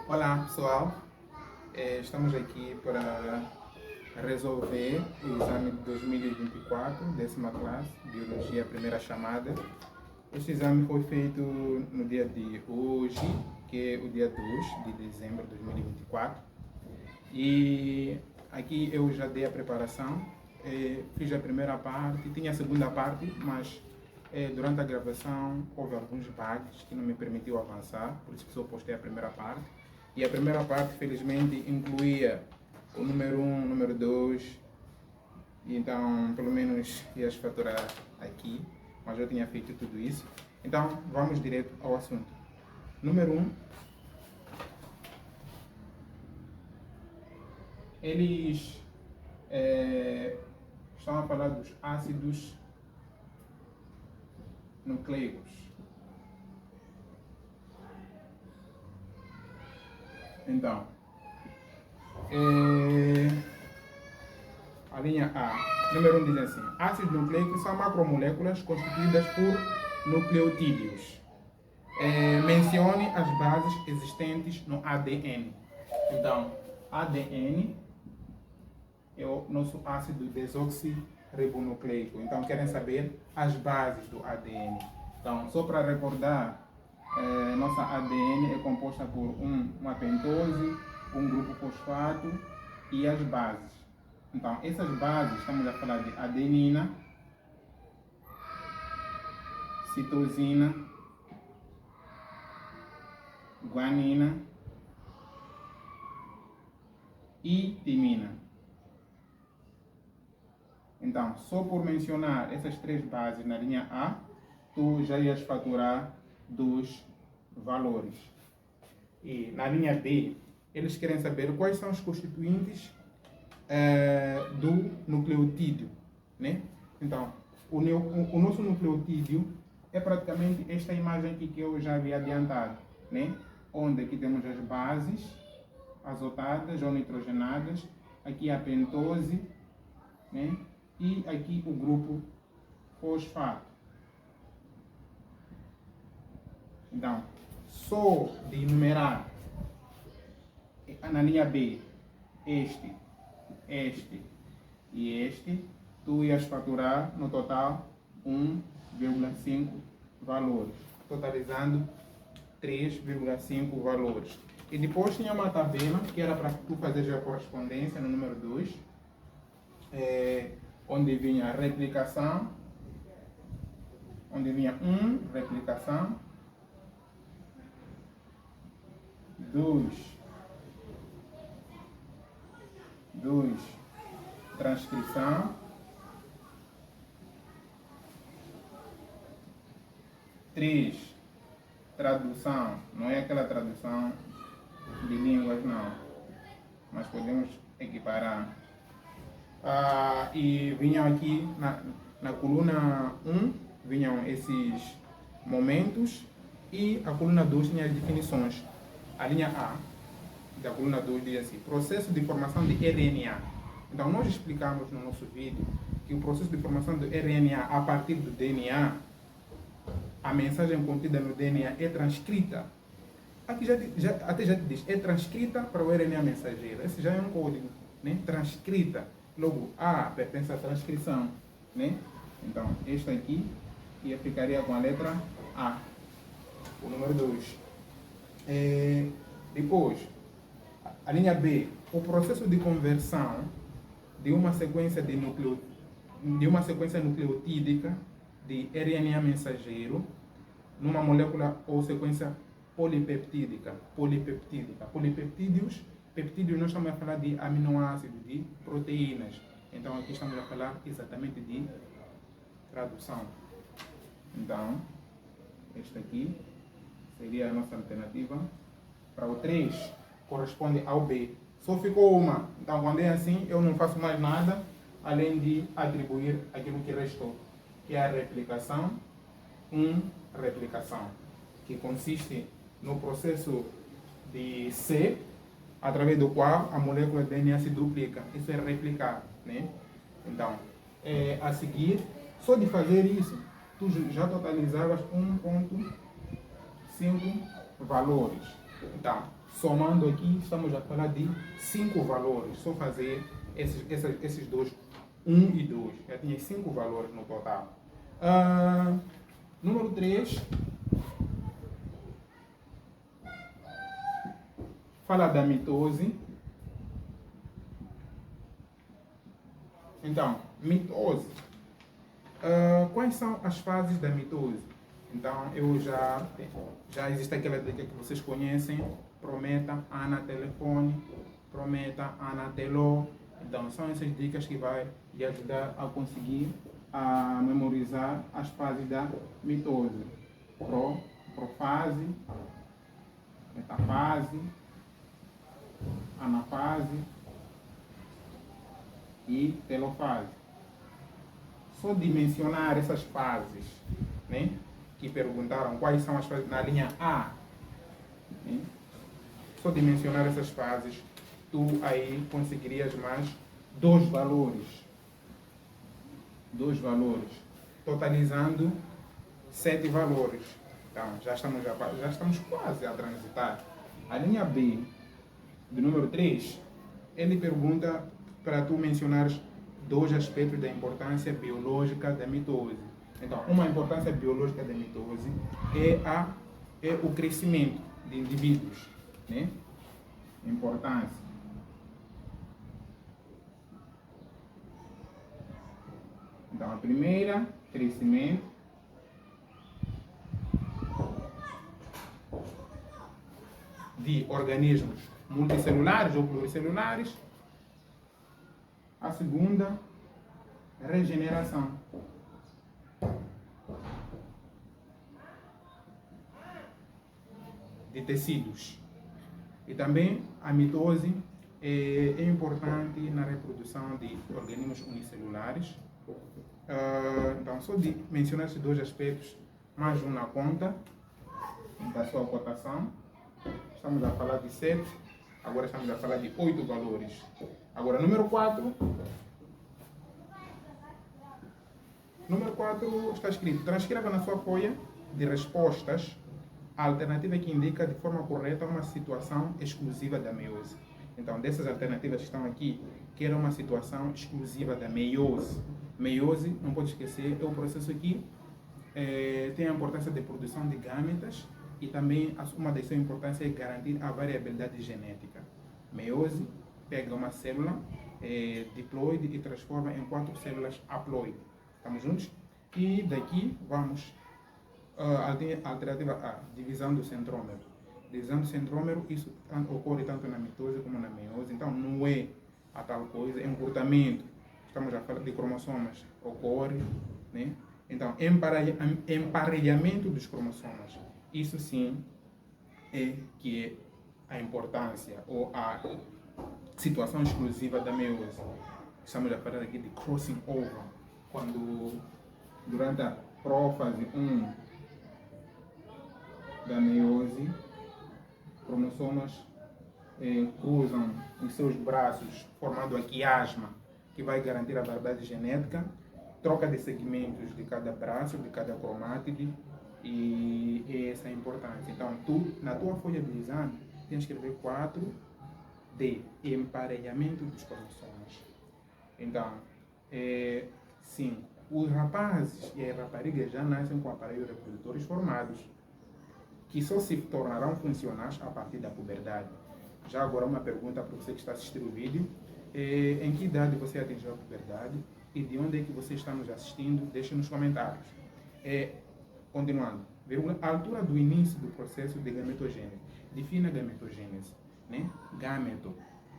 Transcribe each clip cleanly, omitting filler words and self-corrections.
Olá pessoal, estamos aqui para resolver o exame de 2024, 10ª classe, Biologia, primeira chamada. Este exame foi feito no dia de hoje, que é o dia 2 de dezembro de 2024. E aqui eu já dei a preparação, fiz a primeira parte, tinha a segunda parte, mas durante a gravação houve alguns bugs que não me permitiu avançar, por isso que só postei a primeira parte. E a primeira parte, felizmente, incluía o número 1, o número 2, e então pelo menos ia faturar aqui, mas eu tinha feito tudo isso. Então vamos direto ao assunto. Número 1, eles estão a falar dos ácidos nucleicos. Então, a linha A, número 1 diz assim: ácidos nucleicos são macromoléculas constituídas por nucleotídeos. Mencione as bases existentes no ADN. Então, ADN é o nosso ácido desoxirribonucleico. Então, querem saber as bases do ADN. Então, só para recordar, nossa ADN é composta por uma pentose, um grupo fosfato e as bases. Então, essas bases, estamos a falar de adenina, citosina, guanina e timina. Então, só por mencionar essas três bases na linha A, tu já ias faturar dos valores. E na linha B, eles querem saber quais são os constituintes do nucleotídeo, né? Então, o nosso nucleotídeo é praticamente esta imagem aqui que eu já havia adiantado, né? Onde aqui temos as bases azotadas ou nitrogenadas, aqui a pentose, né? E aqui o grupo fosfato. Então, só de enumerar na linha B este e este, tu ias faturar no total 1,5 valores, totalizando 3,5 valores. E depois tinha uma tabela que era para tu fazer a correspondência no número 2, onde vinha a replicação, onde vinha replicação, 2, transcrição, 3, tradução. Não é aquela tradução de línguas, não, mas podemos equiparar. E vinham aqui na coluna 1, vinham esses momentos, e a coluna 2 tinha as definições. A linha A da coluna 2 diz assim: processo de formação de RNA. Então, nós explicamos no nosso vídeo que o processo de formação do RNA a partir do DNA, a mensagem contida no DNA é transcrita. Aqui até já te diz, é transcrita para o RNA mensageiro. Esse já é um código, né? Transcrita. Logo, A pertence à transcrição, né? Então, esta aqui ficaria com a letra A, o número 2. Depois, a linha B, o processo de conversão de uma sequência nucleotídica de RNA mensageiro numa molécula ou sequência polipeptídica. Polipeptídeos, peptídeos, nós estamos a falar de aminoácidos, de proteínas. Então aqui estamos a falar exatamente de tradução. Então, esta aqui seria a nossa alternativa. Para o 3, corresponde ao B. Só ficou uma. Então, quando é assim, eu não faço mais nada além de atribuir aquilo que restou, que é a replicação. Replicação, que consiste no processo de C, através do qual a molécula de DNA se duplica. Isso é replicar, né? Então, a seguir, só de fazer isso, tu já totalizavas 1,5 valores. Então, Somando aqui, estamos a falar de 5 valores. Só fazer esses dois, 1 e 2. Já tinha 5 valores no total. Número 3. Fala da mitose. Então, mitose. Quais são as fases da mitose? Então, já existe aquela dica que vocês conhecem: prometa, anatelefone, prometa, anateló. Então, são essas dicas que vai lhe ajudar a conseguir a memorizar as fases da mitose. Profase, metafase, anafase e telofase. Só de mencionar essas fases, né, que perguntaram quais são as fases na linha A, né, só de mencionar essas fases, tu aí conseguirias mais 2 valores, totalizando 7 valores. Então, já estamos quase a transitar. A linha B, do número 3, ele pergunta para tu mencionares 2 aspectos da importância biológica da mitose. Então, uma importância biológica da mitose é o crescimento de indivíduos, né? Importância. Então, a primeira, crescimento. De organismos multicelulares ou pluricelulares. A segunda, regeneração. De tecidos. E também a mitose é importante na reprodução de organismos unicelulares. Então, só de mencionar esses 2 aspectos, mais um na conta da sua cotação. Estamos a falar de 7, agora estamos a falar de 8 valores. Agora, número 4. Número 4 está escrito: transcreva na sua folha de respostas a alternativa que indica de forma correta uma situação exclusiva da meiose. Então, dessas alternativas que estão aqui, que era uma situação exclusiva da meiose. Meiose, não pode esquecer, é um processo que tem a importância de produção de gametas e também uma das suas importâncias é garantir a variabilidade genética. Meiose pega uma célula diploide e transforma em 4 células haploide. Estamos juntos? E daqui vamos alternativa A, divisão do centrômero. Divisão do centrômero, isso ocorre tanto na mitose como na meiose. Então, não é a tal coisa, encurtamento. Estamos a falar de cromossomas, ocorre, né? Então, emparelhamento dos cromossomas. Isso sim que é a importância ou a situação exclusiva da meiose. Estamos a falar aqui de crossing over, quando durante a prófase 1 da meiose, cromossomas cruzam os seus braços, formando a quiasma, que vai garantir a variedade genética, troca de segmentos de cada braço, de cada cromátide, e essa é a importância. Então, na tua folha de exame, tens que escrever 4D, emparelhamento dos cromossomas. Então, 5. Os rapazes e as raparigas já nascem com aparelhos reprodutores formados, que só se tornarão funcionais a partir da puberdade. Já agora uma pergunta para você que está assistindo o vídeo: em que idade você atingiu a puberdade e de onde é que você está nos assistindo? Deixe nos comentários. Continuando, a altura do início do processo de gametogênese. Defina a gametogênese, né? Gameto,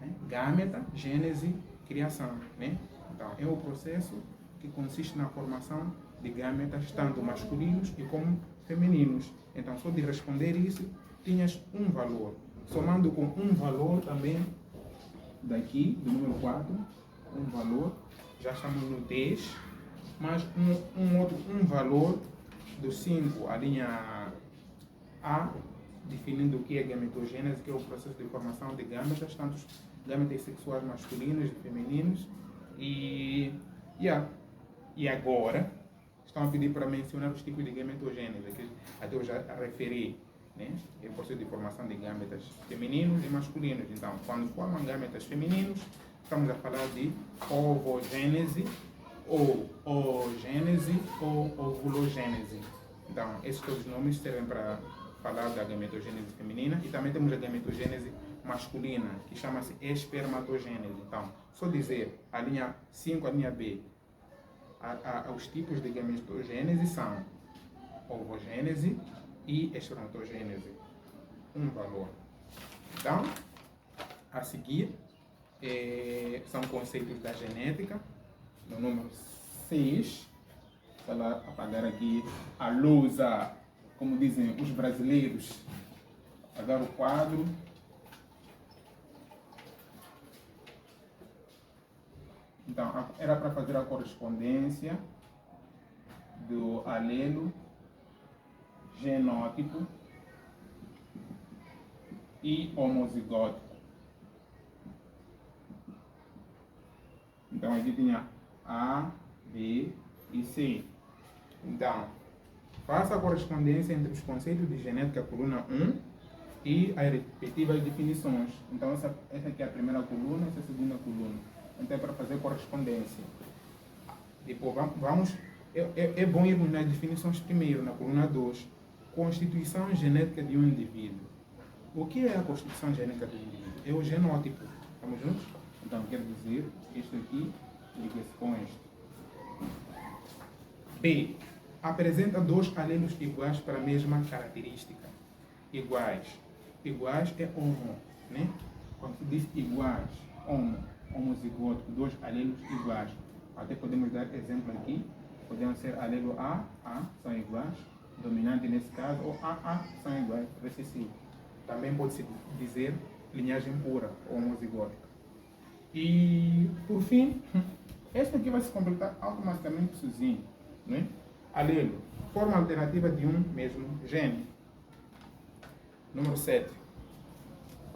né? Gameta, gênese, criação, né? Então, é o processo que consiste na formação de gametas, tanto masculinos e como femininos. Então, só de responder isso, tinhas um valor. Somando com um valor também, daqui, do número 4, um valor, já estamos no 10, mais um valor do 5, a linha A, definindo o que é gametogênese, que é o processo de formação de gametas, tanto gametas sexuais masculinos e femininos. E agora, estão a pedir para mencionar os tipos de gametogênese, que até eu já referi. né? É o processo de formação de gametas femininos e masculinos. Então, quando formam gametas femininos, estamos a falar de ovogênese, ou oogênese, ou ovulogênese. Então, esses todos os nomes servem para falar da gametogênese feminina, e também temos a gametogênese masculina, que chama-se espermatogênese. Então, só dizer a linha 5, a linha B, os tipos de gametogênese são ovogênese e espermatogênese. Um valor. Então, a seguir, são conceitos da genética. No número 6, ela apagar aqui a lousa, como dizem os brasileiros, apagar o quadro. Então, era para fazer a correspondência do alelo genótipo e homozigótico. Então, aqui tinha A, B e C. Então, faça a correspondência entre os conceitos de genética, coluna 1, e as respectivas definições. Então, essa aqui é a primeira coluna, essa é a segunda coluna. Então, é para fazer correspondência. Depois, é bom irmos nas definições primeiro, na coluna 2. Constituição genética de um indivíduo. O que é a constituição genética do indivíduo? É o genótipo. Estamos juntos? Então, quer dizer, este aqui liga-se com este. B. Apresenta dois alelos iguais para a mesma característica. Iguais. Iguais é homo, né? Quando se diz iguais, homozigótico, dois alelos iguais. Até podemos dar exemplo aqui. Podemos ser alelo A, são iguais. Dominante nesse caso, ou AA são iguais, recessivo. Também pode-se dizer linhagem pura, homozigótica. E, por fim, este aqui vai se completar automaticamente sozinho. Né? Alelo, forma alternativa de um mesmo gene. Número 7.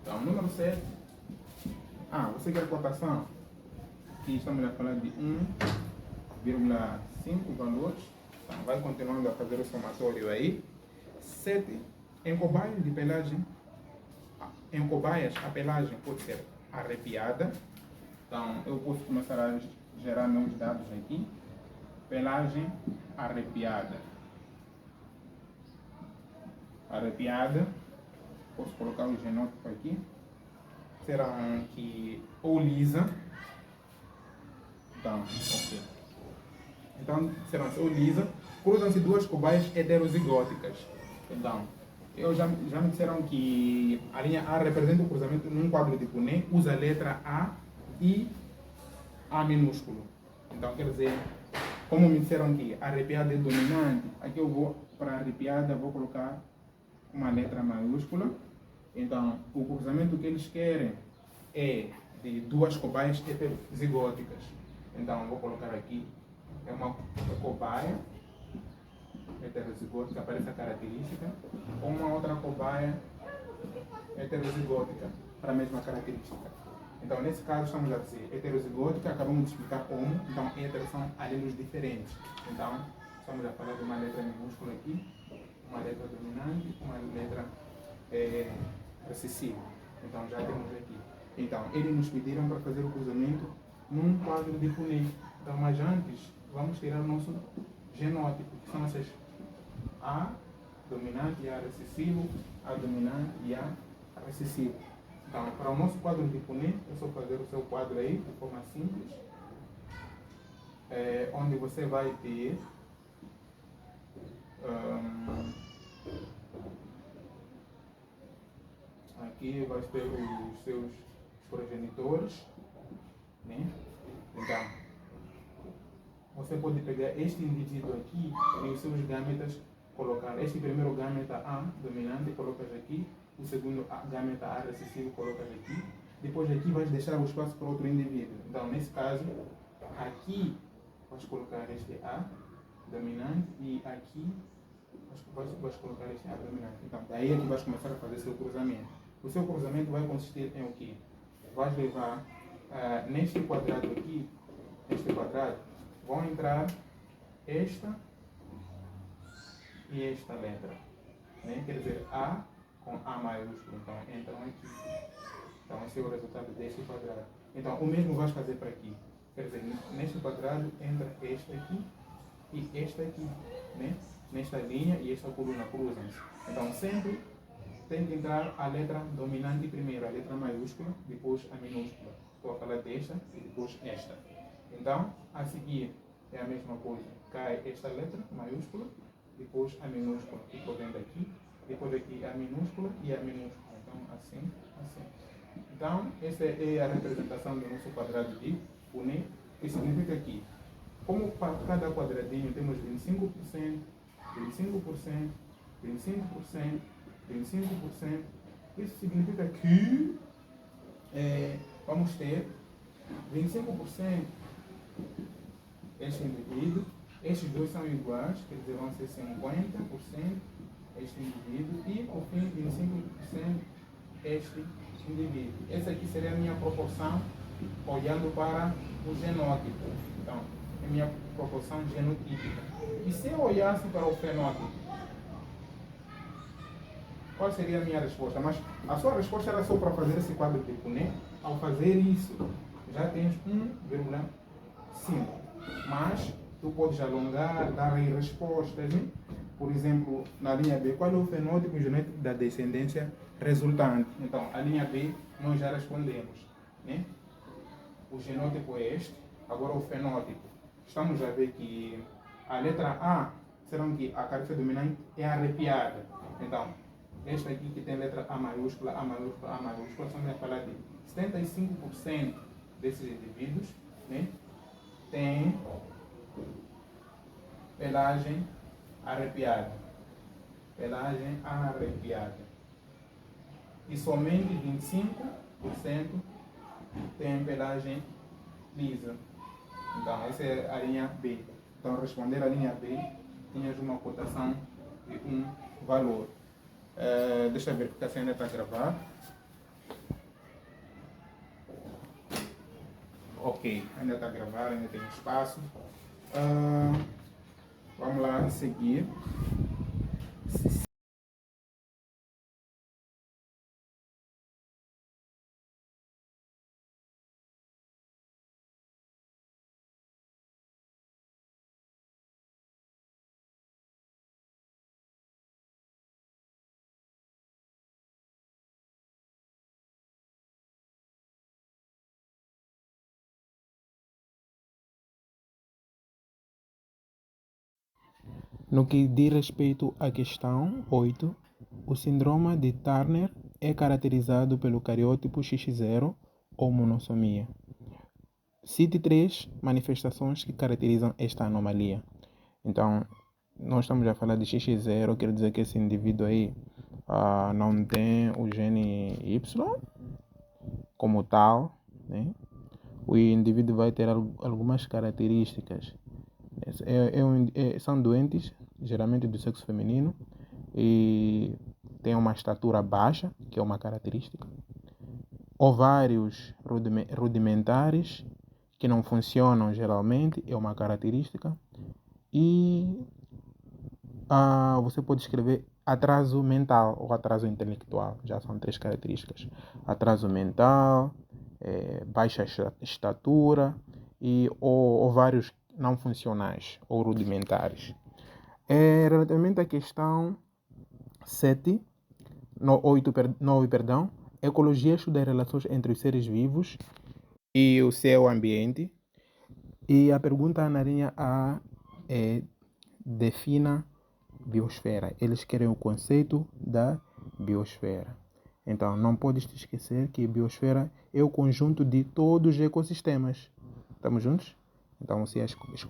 Então, número 7. Você quer cotação? Aqui estamos a falar de 1,5 valores. Então, vai continuando a fazer o somatório aí. 7. Em cobaias de pelagem. Em cobaias, a pelagem pode ser arrepiada. Então, eu posso começar a gerar meus dados aqui. Pelagem arrepiada. Arrepiada. Posso colocar o genótipo aqui. Serão que ou lisa. Então, ok. Então, serão ou lisa. Cruzam-se duas cobaias heterozigóticas. Então, já me disseram que a linha A representa o cruzamento num quadro de Punnett, usa a letra A e A minúsculo. Então, quer dizer, como me disseram que arrepiada é dominante, aqui eu vou, para arrepiada, vou colocar uma letra maiúscula. Então, o cruzamento que eles querem é de duas cobaias heterozigóticas. Então, vou colocar aqui, é uma cobaia heterozigótica para essa característica, ou uma outra cobaia heterozigótica para a mesma característica. Então, nesse caso, estamos a dizer heterozigótica, acabamos de explicar como, então, heteros são alelos diferentes. Então, estamos a falar de uma letra minúscula aqui, uma letra dominante, uma letra recessiva. Então, já temos aqui. Então, eles nos pediram para fazer o cruzamento num quadro de Punnett. Então, mas antes, vamos tirar o nosso genótipo, que são essas A dominante e A recessivo, A dominante e A recessivo. Então, para o nosso quadro de Punnett, é só fazer o seu quadro aí, de forma simples, onde você vai ter aqui vai ter os seus progenitores, né? Então, você pode pegar este indivíduo aqui e os seus gametas, colocar este primeiro gameta A dominante, colocas aqui, o segundo gameta A recessivo, colocas aqui, depois aqui vais deixar o espaço para outro indivíduo. Então, nesse caso, aqui vais colocar este A dominante e aqui vais colocar este A dominante. Então, daí é que vais começar a fazer seu cruzamento. O seu cruzamento vai consistir em o quê? Vais levar neste quadrado aqui, neste quadrado, vão entrar esta e esta letra. né? Quer dizer, A com A maiúsculo, então entram aqui. Então esse é o resultado deste quadrado. Então o mesmo vais fazer para aqui. Quer dizer, neste quadrado entra este aqui e este aqui, né? Nesta linha e esta coluna cruzam-se. Então sempre tem que entrar a letra dominante primeiro, a letra maiúscula, depois a minúscula. Estou a falar desta e depois esta. Então, a seguir é a mesma coisa. Cai esta letra maiúscula, depois a minúscula. Ficou vendo aqui, depois aqui a minúscula e a minúscula. Então, assim, assim. Então, essa é a representação do nosso quadrado de Puné, que significa que, como para cada quadradinho temos 25%, 25%, 25%, 25%, isso significa que vamos ter 25% este indivíduo, estes dois são iguais, quer dizer, vão ser 50% este indivíduo e, por fim, 25% este indivíduo. Essa aqui seria a minha proporção olhando para o genótipo. Então, é a minha proporção genotípica. E se eu olhasse para o fenótipo, qual seria a minha resposta? Mas a sua resposta era só para fazer esse quadro de Puné. Ao fazer isso, já tens 1,5. Mas tu podes alongar, dar aí respostas. Né? Por exemplo, na linha B, qual é o fenótipo genético da descendência resultante? Então, a linha B nós já respondemos. Né? O genótipo é este. Agora o fenótipo. Estamos a ver que a letra A, será que a característica dominante é arrepiada. Então, esta aqui que tem letra A maiúscula, A maiúscula, A maiúscula, estamos a falar de 75% desses indivíduos, né, tem pelagem arrepiada. Pelagem arrepiada. E somente 25% tem pelagem lisa. Então, essa é a linha B. Então, responder a linha B, tinhas uma cotação de um valor. Deixa eu ver porque assim ainda está a gravar. Ok, ainda está a gravar, ainda tem espaço. Vamos lá seguir. No que diz respeito à questão 8, o síndrome de Turner é caracterizado pelo cariótipo X0 ou monossomia. Cite 3 manifestações que caracterizam esta anomalia. Então, nós estamos a falar de X0, quer dizer que esse indivíduo aí não tem o gene Y como tal, né? O indivíduo vai ter algumas características. São doentes, geralmente do sexo feminino, e tem uma estatura baixa, que é uma característica. Ovários rudimentares, que não funcionam geralmente, é uma característica. E você pode escrever atraso mental ou atraso intelectual, já são 3 características. Atraso mental, baixa estatura e ovários não funcionais ou rudimentares. Relativamente à questão 7, 9, perdão, ecologia estuda as relações entre os seres vivos e o seu ambiente. E a pergunta na linha A é: defina biosfera. Eles querem o conceito da biosfera. Então, não podes te esquecer que biosfera é o conjunto de todos os ecossistemas. Estamos juntos? Então, você vai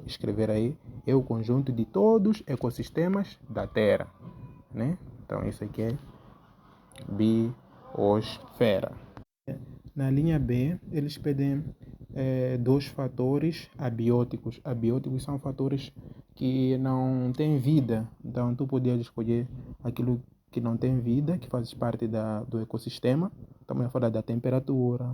escrever aí, é o conjunto de todos os ecossistemas da Terra. Né? Então, isso aqui é biosfera. Na linha B, eles pedem 2 fatores abióticos. Abióticos são fatores que não têm vida. Então, tu podias escolher aquilo que não tem vida, que faz parte do ecossistema. Estamos a falar da temperatura,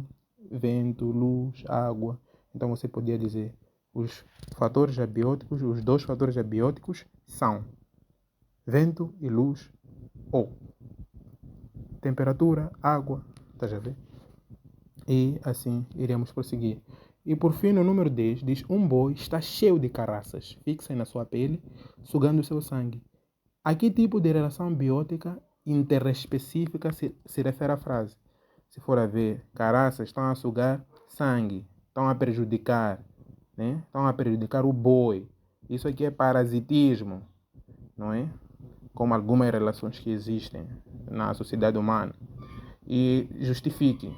vento, luz, água. Então, você podia dizer os fatores abióticos, os 2 fatores abióticos são vento e luz, O. Temperatura, água, estás a ver? E assim iremos prosseguir. E por fim, no número 10, diz: um boi está cheio de caraças fixas na sua pele, sugando o seu sangue. A que tipo de relação biótica interespecífica se refere a frase? Se for a ver, caraças estão a sugar sangue, estão a prejudicar, né? Estão a prejudicar o boi. Isso aqui é parasitismo, não é? Como algumas relações que existem na sociedade humana. E justifique.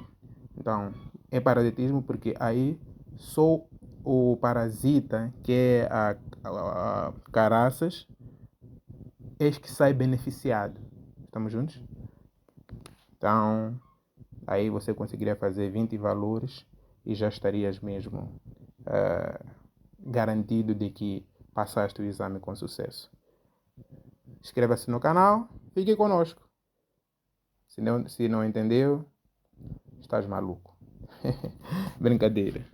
Então, é parasitismo porque aí só o parasita, que é a caraças, é que sai beneficiado. Estamos juntos? Então, aí você conseguiria fazer 20 valores e já estarias mesmo garantido de que passaste o exame com sucesso. Inscreva-se no canal, fique conosco. Se não entendeu, estás maluco. Brincadeira.